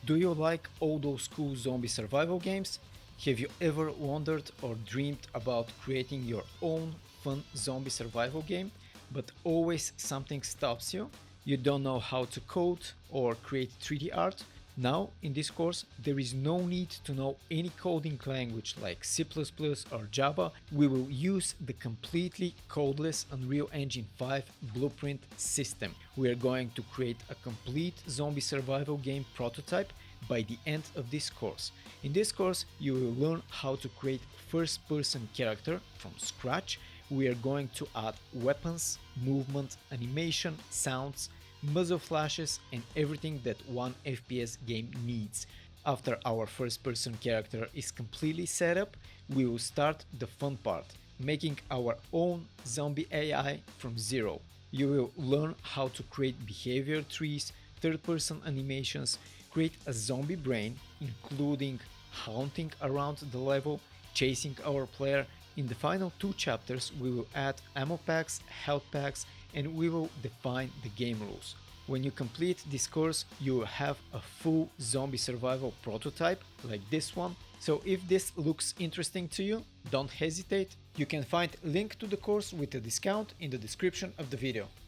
Do you like all those cool zombie survival games? Have you ever wondered or dreamed about creating your own fun zombie survival game, but always something stops you? You don't know how to code or create 3D art? Now, in this course, there is no need to know any coding language like C++ or Java. We will use the completely codeless Unreal Engine 5 blueprint system. We are going to create a complete zombie survival game prototype by the end of this course. In this course, you will learn how to create first-person character from scratch. We are going to add weapons, movement, animation, sounds, muzzle flashes, and everything that one FPS game needs. After our first person character is completely set up, we will start the fun part, making our own zombie AI from zero. You will learn how to create behavior trees, third person animations, create a zombie brain, including haunting around the level, chasing our player. In the final two chapters, we will add ammo packs, health packs, and we will define the game rules. When you complete this course, you will have a full zombie survival prototype like this one. So if this looks interesting to you, don't hesitate. You can find link to the course with a discount in the description of the video.